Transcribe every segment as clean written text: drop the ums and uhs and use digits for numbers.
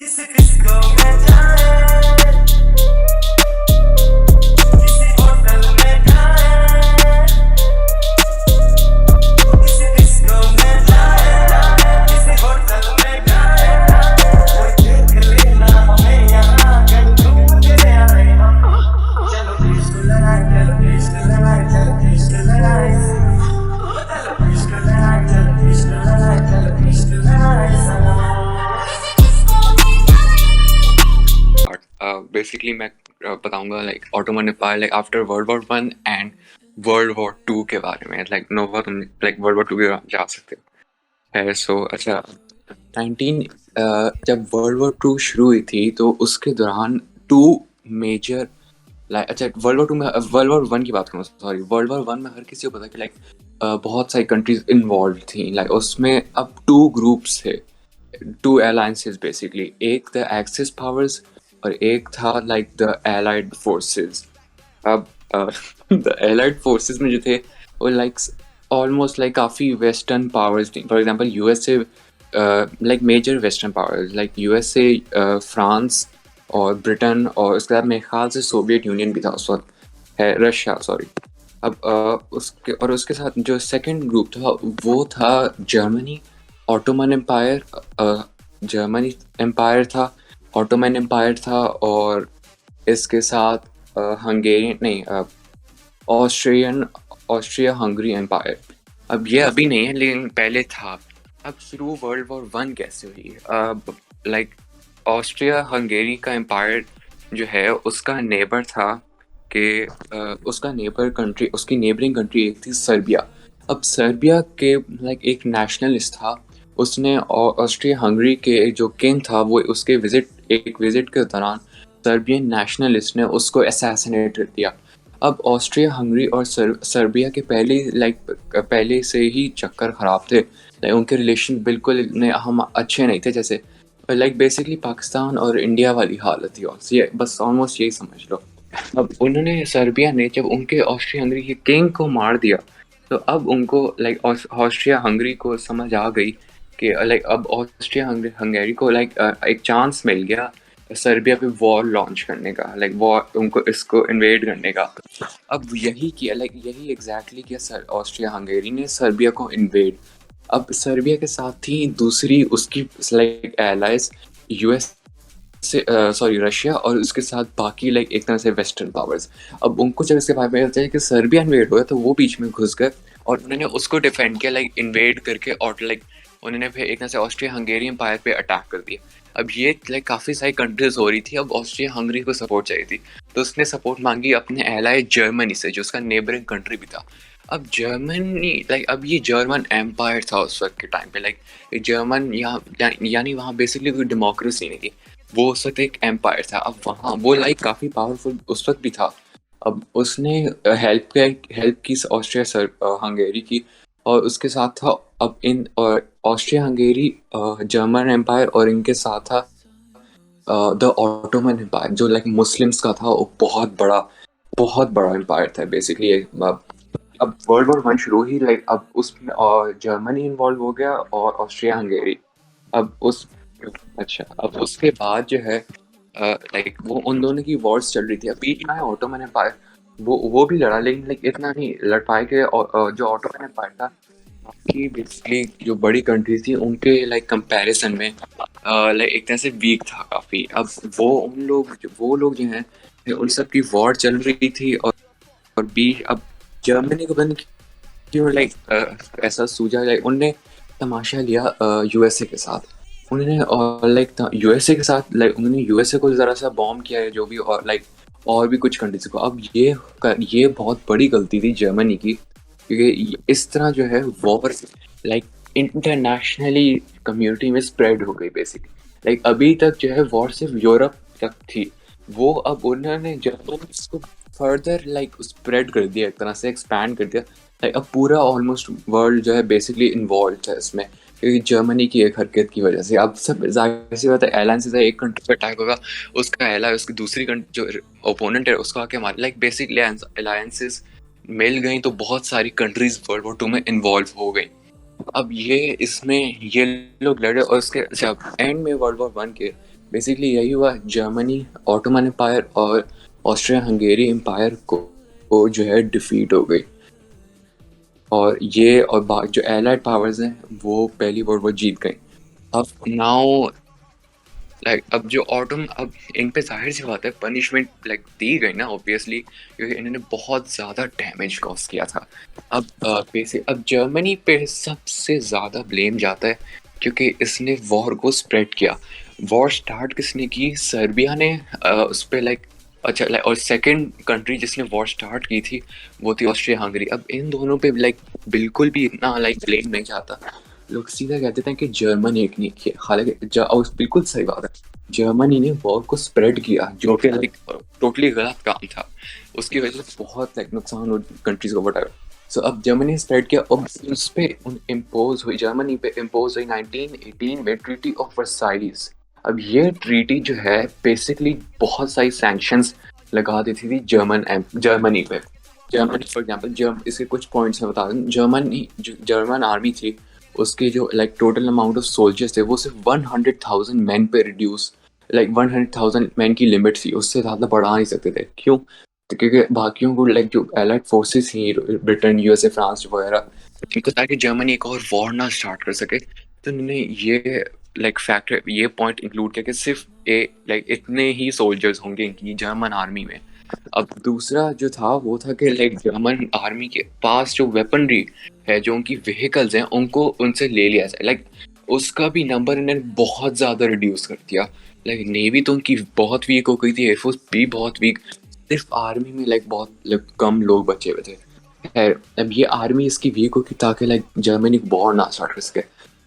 किसी डिस्को में जाए, किसी होटल में जाए, किसी डिस्को में जाए, किसी होटल में जाए, कोई देख लेना हमें यहाँ कहीं घूम के आए हम। चलो इश्क लगाए, चलो इश्क लगाए, चलो इश्क लगाए, चलो इश्क लगाए, चलो इश्क लगाए, चलो इश्क लगाए सनम। बेसिकली मैं बताऊंगा like Ottoman empire like after world war one and world war two के बारे में। लाइक नोवा तुम लाइक वर्ल्ड वॉर टू के जा सकते हो है। सो अच्छा 19 जब वर्ल्ड वॉर टू शुरू हुई थी तो उसके दौरान टू मेजर लाइक अच्छा वर्ल्ड वॉर टू में वर्ल्ड वॉर वन की बात करूँ, सॉरी वर्ल्ड वॉर वन में हर किसी को पता कि लाइक बहुत सारी कंट्रीज इन्वॉल्व थी। लाइक उसमें अब टू ग्रुप्स थे, टू अलायंसेस बेसिकली, एक द एक्सिस पावर्स और एक था लाइक द एलाइड फोर्सेस। अब द एलाइड फोर्सेस में जो थे वो लाइक ऑलमोस्ट लाइक काफ़ी वेस्टर्न पावर्स थी। For example USA, like major western powers like USA, France और ब्रिटेन, और उसके बाद मेरे ख्याल से सोवियत यूनियन भी था उस वक्त, है रशिया सॉरी। अब उसके साथ जो सेकंड ग्रुप था वो था Germany, Ottoman empire, Germany empire था, ऑटोमन एम्पायर था, और इसके साथ हंगेरियन नहीं ऑस्ट्रिया हंगरी एम्पायर। अब ये अभी नहीं है लेकिन पहले था। अब शुरू वर्ल्ड वॉर वन कैसे हुई? अब लाइक ऑस्ट्रिया हंगेरी का एम्पायर जो है उसका नेबर था कि उसका नेबर कंट्री, उसकी नेबरिंग कंट्री एक थी सर्बिया। अब सर्बिया के लाइक एक नेशनलिस्ट था, उसने ऑस्ट्रिया हंगरी के जो किंग था वो उसके एक विजिट के दौरान सर्बियन नेशनलिस्ट ने उसको असैसिनेट कर दिया। अब ऑस्ट्रिया हंगरी और सर्बिया के पहले से ही चक्कर ख़राब थे। लाइक उनके रिलेशन बिल्कुल हम अच्छे नहीं थे, जैसे लाइक बेसिकली पाकिस्तान और इंडिया वाली हालत थी, और ये बस ऑलमोस्ट यही समझ लो। अब उन्होंने सर्बिया ने जब उनके ऑस्ट्रिया हंगरी के किंग को मार दिया तो अब उनको लाइक ऑस्ट्रिया हंगरी को समझ आ गई कि लाइक अब ऑस्ट्रिया हंगरी को लाइक एक चांस मिल गया सर्बिया पे वॉर लॉन्च करने का, लाइक वॉर उनको इसको इन्वेड करने का। अब यही किया, लाइक यही एग्जैक्टली किया ऑस्ट्रिया हंगेरी ने सर्बिया को इन्वेड। अब सर्बिया के साथ थी दूसरी उसकी लाइक एलाइज यूएस से, सॉरी रशिया, और उसके साथ बाकी लाइक एक तरह से वेस्टर्न पावर्स। अब उनको जब इसके बारे में पता चला कि सर्बिया इन्वेड हुआ तो वो बीच में घुस गए और उन्होंने उसको डिफेंड किया, लाइक इन्वेड करके, और लाइक उन्होंने फिर एक तरह से ऑस्ट्रिया हंगेरी एम्पायर पे अटैक कर दिया। अब ये लाइक काफ़ी सारी कंट्रीज हो रही थी, अब ऑस्ट्रिया हंगरी को सपोर्ट चाहिए थी तो उसने सपोर्ट मांगी अपने एलाय जर्मनी से जो उसका नेबरिंग कंट्री भी था। अब जर्मनी लाइक अब ये जर्मन एम्पायर था उस वक्त के टाइम पे, लाइक जर्मन यहाँ यानी वहाँ बेसिकली कोई डेमोक्रेसी नहीं थी, वो उस वक्त एक एम्पायर था। अब वहाँ वो लाइक काफ़ी पावरफुल उस वक्त भी था। अब उसने हेल्प की ऑस्ट्रिया हंगेरी की, और उसके साथ था अब इन ऑस्ट्रिया हंगेरी, जर्मन एम्पायर, और इनके साथ था द ऑटोमन एम्पायर जो लाइक मुस्लिम्स का था। वो बहुत बड़ा एम्पायर था बेसिकली। अब वर्ल्ड वॉर वन शुरू ही लाइक अब उसमें जर्मनी इन्वॉल्व हो गया और ऑस्ट्रिया हंगेरी। अब उस अच्छा अब उसके बाद जो है लाइक वो उन दोनों की वॉर्स चल रही थी। अब बीच में ऑटोमन एम्पायर वो भी लड़ा, लेकिन लाइक इतना नहीं लड़ पाए कि जो ऑटोमन एम्पायर था कि बेसिकली जो बड़ी कंट्री थी उनके लाइक कंपैरिजन में लाइक एक तरह से वीक था काफ़ी। अब वो लोग जो हैं उन सब की वॉर चल रही थी, और बीच अब जर्मनी को बंद क्यों लाइक ऐसा सूझा, लाइक उनने तमाशा लिया यूएसए के साथ। उन्होंने लाइक यूएसए के साथ लाइक उन्होंने यूएसए को ज़रा सा बॉम्ब किया है जो भी, और लाइक और भी कुछ कंट्रीज को। अब ये बहुत बड़ी गलती थी जर्मनी की, क्योंकि इस तरह जो है वॉर लाइक इंटरनेशनली कम्युनिटी में स्प्रेड हो गई बेसिकली। लाइक अभी तक जो है वॉर सिर्फ यूरोप तक थी, वो अब उन्होंने जर्मनी इसको फर्दर लाइक स्प्रेड कर दिया, एक तरह से एक्सपैंड कर दिया। लाइक अब पूरा ऑलमोस्ट वर्ल्ड जो है बेसिकली इन्वॉल्व है इसमें, क्योंकि जर्मनी की एक हरकत की वजह से। अब सब जाहिर सी बात है, एलायंस से एक कंट्री पर अटैक होगा, उसका एलाय उसकी दूसरी जो ओपोनेंट है उसको आके मारे, लाइक बेसिकली अलायंसेस मिल गई तो बहुत सारी कंट्रीज वर्ल्ड वॉर टू में इन्वॉल्व हो गई। अब ये इसमें ये लोग लड़े, और उसके एंड में वर्ल्ड वॉर वन के बेसिकली यही हुआ, जर्मनी, ऑटोमन एम्पायर और ऑस्ट्रिया हंगेरी एम्पायर को जो है डिफीट हो गई, और ये और जो एलाइड पावर्स हैं वो पहली वर्ल्ड वॉर जीत गई। अब नाउ लाइक अब जो ऑटोम, अब इन पे जाहिर सी बात है पनिशमेंट लाइक दी गई ना ऑब्वियसली, क्योंकि इन्होंने बहुत ज़्यादा डैमेज कॉज किया था। अब अब जर्मनी पे सबसे ज़्यादा ब्लेम जाता है क्योंकि इसने वॉर को स्प्रेड किया। वॉर स्टार्ट किसने की? सर्बिया ने उस पर लाइक अच्छा लाइक, और सेकंड कंट्री जिसने वॉर स्टार्ट की थी वो थी ऑस्ट्रिया हंगरी। अब इन दोनों पे लाइक बिल्कुल भी इतना लाइक ब्लेम नहीं जाता, लोग सीधा कहते थे कि जर्मनी एक नहीं किया, हालांकि और बिल्कुल सही बात है, जर्मनी ने वॉर को स्प्रेड किया जो कि लाइक टोटली गलत काम था, उसकी वजह से बहुत लाइक नुकसान हो कंट्रीज को वटाया। सो अब जर्मनी स्प्रेड किया, अब उस पे इम्पोज हुई, जर्मनी पे इम्पोज हुई 1918 में ट्रीटी ऑफ वर्साइज। अब ये ट्रीटी जो है बेसिकली बहुत सारी सैंक्शंस लगा देती थी जर्मनी पे। जर्मनी फॉर एग्जांपल, इसके कुछ पॉइंट्स मैं बता दूं, जर्मन आर्मी थी, उसके जो like total amount of soldiers थे वो सिर्फ 100,000 मैन पे रिड्यूस, लाइक 100,000 मैन की लिमिट थी, उससे ज़्यादा बढ़ा नहीं सकते थे। क्यों? तो क्योंकि बाकियों को लाइक जो एलाइड फोर्सेस थी, ब्रिटेन, यूएसए, फ्रांस वगैरह, इनको ताकि जर्मनी एक और वॉर ना स्टार्ट कर सके, तो उन्होंने ये लाइक फैक्टर, ये पॉइंट इंक्लूड किया कि सिर्फ लाइक इतने ही सोल्जर्स होंगे इनकी जर्मन आर्मी में। अब दूसरा जो था वो था कि लाइक जर्मन आर्मी के पास जो वेपनरी है, जो उनकी व्हीकल्स हैं, उनको उनसे ले लिया जाए, लाइक उसका भी नंबर इन्होंने बहुत ज़्यादा रिड्यूस कर दिया। लाइक नेवी तो उनकी बहुत वीक हो गई थी, एयरफोर्स भी बहुत वीक, सिर्फ आर्मी में लाइक बहुत कम लोग बचे हुए थे। खैर, अब ये आर्मी इसकी वीक होगी ताकि लाइक जर्मनी वॉर ना स्टार्ट कर सके।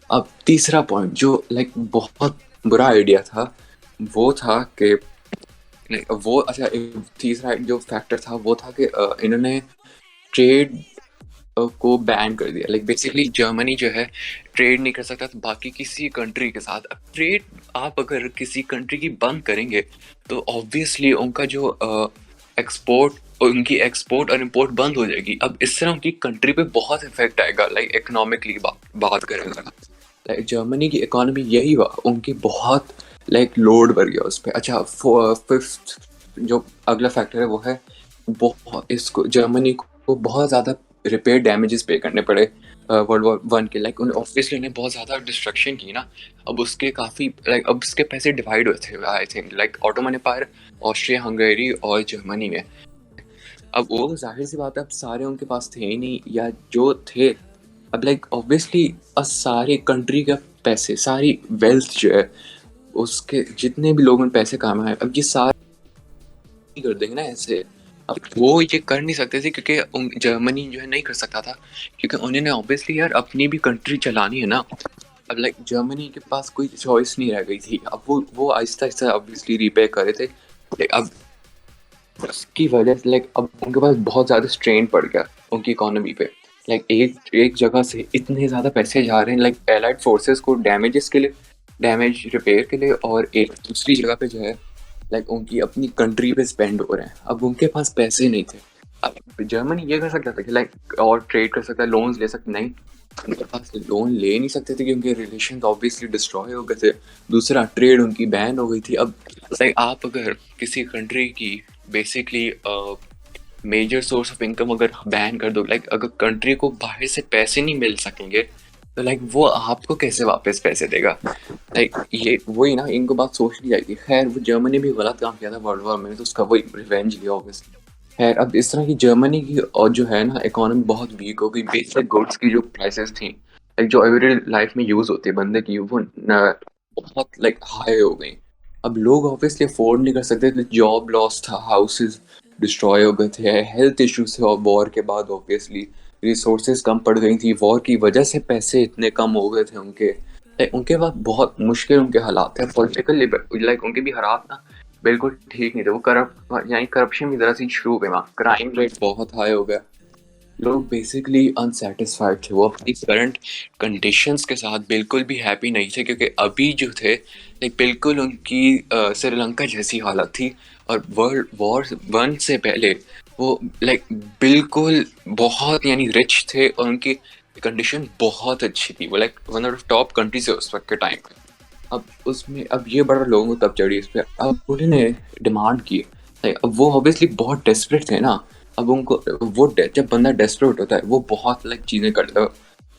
अब तीसरा पॉइंट जो लाइक बहुत बुरा आइडिया था वो था कि वो अच्छा, तीसरा जो फैक्टर था वो था कि इन्होंने ट्रेड को बैन कर दिया। लाइक बेसिकली जर्मनी जो है ट्रेड नहीं कर सकता था बाकी किसी कंट्री के साथ। अब ट्रेड आप अगर किसी कंट्री की बंद करेंगे तो ऑब्वियसली उनका जो उनकी एक्सपोर्ट और इम्पोर्ट बंद हो जाएगी। अब इस तरह उनकी कंट्री पे बहुत इफेक्ट आएगा, लाइक इकोनॉमिकली बात करें, लाइक जर्मनी की इकोनॉमी यही हुआ, उनकी बहुत लाइक लोड बढ़ गया उस पर। अच्छा, फिफ्थ जो अगला फैक्टर है वो है बहुत, इसको जर्मनी को बहुत ज़्यादा रिपेयर डैमेजेस पे करने पड़े वर्ल्ड वॉर वन के। लाइक ऑब्वियसली उन्हें बहुत ज़्यादा डिस्ट्रक्शन की ना, अब उसके काफ़ी लाइक अब उसके पैसे डिवाइड हुए थे I think, like Ottoman empire, Austria Hungary और जर्मनी में। अब वो जाहिर सी बात है अब सारे उनके पास थे ही नहीं, या जो थे अब लाइक ऑब्वियसली सारे कंट्री का पैसे, सारी वेल्थ जो है उसके जितने भी लोगों ने पैसे कमाए, अब ये सारे कर देंगे ना ऐसे। अब वो ये कर नहीं सकते थे क्योंकि जर्मनी जो है नहीं कर सकता था, क्योंकि उन्होंने ऑब्वियसली यार अपनी भी कंट्री चलानी है ना। अब लाइक जर्मनी के पास कोई चॉइस नहीं रह गई थी, अब वो आहिस्ता आहिस्ता ऑब्वियसली रिपे करे थे। अब उसकी वजह से लाइक अब उनके पास बहुत ज़्यादा स्ट्रेन पड़ गया उनकी इकोनॉमी पे। लाइक एक जगह से इतने ज़्यादा पैसे जा रहे हैं लाइक एलाइड फोर्सेस को डैमेजेस के लिए, डैमेज रिपेयर के लिए, और एक दूसरी जगह पे जो है लाइक उनकी अपनी कंट्री पे स्पेंड हो रहे हैं। अब उनके पास पैसे नहीं थे। अब जर्मनी ये कर सकता था कि लाइक और ट्रेड कर सकता है, लोन्स ले सकते, नहीं, उनके पास लोन ले नहीं सकते थे क्योंकि रिलेशन ऑब्वियसली डिस्ट्रॉय हो गए थे। दूसरा, ट्रेड उनकी बैन हो गई थी। अब लाइक आप अगर किसी कंट्री की basically major source of income अगर बैन कर दो, लाइक अगर कंट्री को बाहर से पैसे नहीं मिल सकेंगे तो लाइक वो आपको कैसे वापस पैसे देगा? लाइक ये वही ना, इनको बात सोचनी चाहिए। खैर, वो जर्मनी भी गलत काम किया था वर्ल्ड वॉर में, तो उसका वही रिवेंज लिया ऑब्वियसली। खैर, अब इस तरह की जर्मनी की और जो है ना इकोनॉमी बहुत वीक हो गई। बेसिक गुड्स की जो प्राइसेस थी, लाइक जो एवरीडे लाइफ में यूज होती है बंदे की, वो बहुत लाइक हाई हो गई। अब लोग ऑब्वियसली अफोर्ड नहीं कर सकते थे, जॉब लॉस था, हाउसेज डिस्ट्रॉय हो गए थे, हेल्थ इश्यूज थे, और वॉर के बाद ऑब्वियसली रिसोर्सेज कम पड़ गई थी, वॉर की वजह से पैसे इतने कम हो गए थे उनके पास बहुत मुश्किल उनके हालात थे पॉलिटिकल, लाइक उनके भी हालात ना बिल्कुल ठीक नहीं थे। वो करप्शन भी ज़रा सी शुरू हो गई वहाँ, क्राइम रेट बहुत हाई हो गया, लोग बेसिकली अनसेटिस्फाइड थे, वो अपनी करंट कंडीशंस के साथ बिल्कुल भी हैप्पी नहीं थे, क्योंकि अभी जो थे लाइक बिल्कुल उनकी श्रीलंका जैसी हालत थी। और वर्ल्ड वॉर वन से पहले वो लाइक बिल्कुल बहुत यानी रिच थे, और उनकी कंडीशन बहुत अच्छी थी, वो like one of top countries है उस वक्त के टाइम पे। अब उसमें अब ये बड़ा लोगों को तब चढ़ी इस पे, अब उन्होंने डिमांड की। अब वो ऑब्वियसली बहुत डेस्परेट थे ना। अब उनको जब बंदा डेस्परेट होता है वो बहुत चीज़ें करता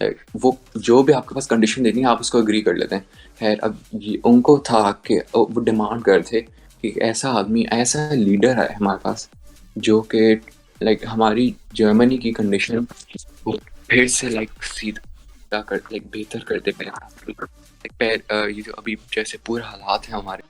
है। वो जो भी आपके पास कंडीशन देनी है आप उसको एग्री कर लेते हैं। खैर अब ये उनको था कि वो डिमांड कर थे कि ऐसा आदमी, ऐसा लीडर है हमारे पास जो कि हमारी जर्मनी की कंडीशन को फिर से सीधा कर बेहतर कर दे। ये जो अभी जैसे पूरे हालात हैं हमारे